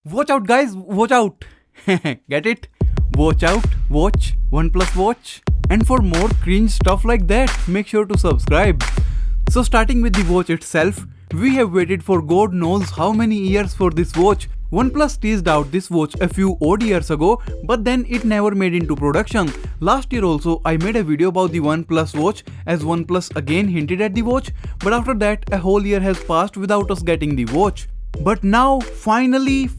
Watch out, guys, watch out. Get it? Watch out, watch, OnePlus Watch. And for more cringe stuff like that, make sure to subscribe. So starting with the watch itself, we have waited for God knows how many years for this watch. OnePlus teased out this watch a few odd years ago, but then it never made into production. Last year also I made a video about the OnePlus watch, as OnePlus again hinted at the watch, but after that a whole year has passed without us getting the watch. But now finally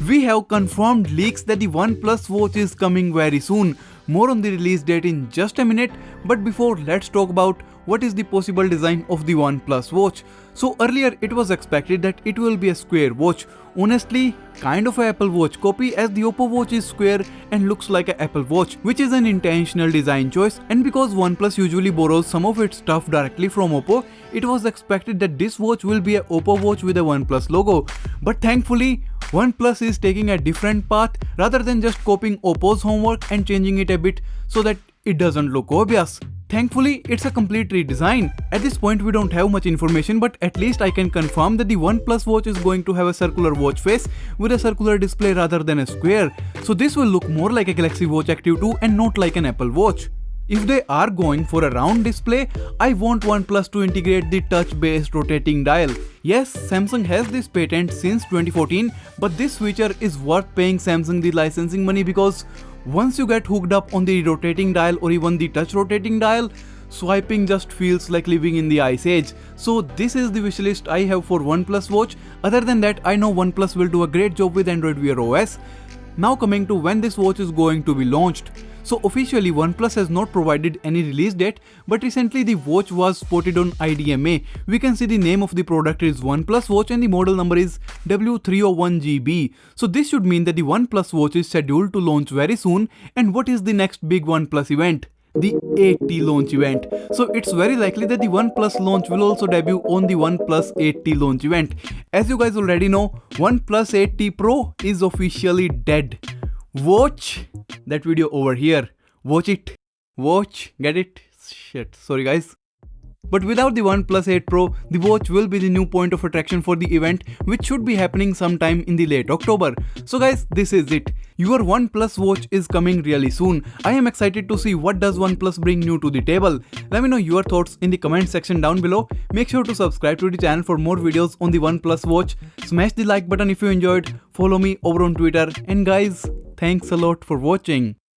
we have confirmed leaks that the OnePlus watch is coming very soon. More on the release date in just a minute, but before, let's talk about what is the possible design of the OnePlus watch. So earlier it was expected that it will be a square watch. Honestly, kind of a Apple Watch copy, as the Oppo watch is square and looks like an Apple Watch, which is an intentional design choice, and because OnePlus usually borrows some of its stuff directly from Oppo, it was expected that this watch will be a Oppo watch with a OnePlus logo. But thankfully, OnePlus is taking a different path rather than just copying Oppo's homework and changing it a bit so that it doesn't look obvious. Thankfully, it's a complete redesign. At this point we don't have much information, but at least I can confirm that the OnePlus watch is going to have a circular watch face with a circular display rather than a square. So this will look more like a Galaxy Watch Active 2 and not like an Apple Watch. If they are going for a round display, I want OnePlus to integrate the touch-based rotating dial. Yes, Samsung has this patent since 2014, but this feature is worth paying Samsung the licensing money, because once you get hooked up on the rotating dial or even the touch rotating dial, swiping just feels like living in the ice age. So this is the wishlist I have for OnePlus watch. Other than that, I know OnePlus will do a great job with Android Wear OS. Now coming to when this watch is going to be launched. So officially OnePlus has not provided any release date, but recently the watch was spotted on IDMA. We can see the name of the product is OnePlus Watch and the model number is W301GB. So this should mean that the OnePlus Watch is scheduled to launch very soon. And what is the next big OnePlus event? The 8T launch event. So it's very likely that the OnePlus launch will also debut on the OnePlus 8T launch event. As you guys already know, OnePlus 8T Pro is officially dead. Watch that video over here. Watch it. Watch. Get it? Shit. Sorry guys. But without the OnePlus 8 Pro, the watch will be the new point of attraction for the event, which should be happening sometime in the late October. So guys, this is it. Your OnePlus watch is coming really soon. I am excited to see what does OnePlus bring new to the table. Let me know your thoughts in the comment section down below. Make sure to subscribe to the channel for more videos on the OnePlus watch. Smash the like button if you enjoyed. Follow me over on Twitter. And guys, thanks a lot for watching.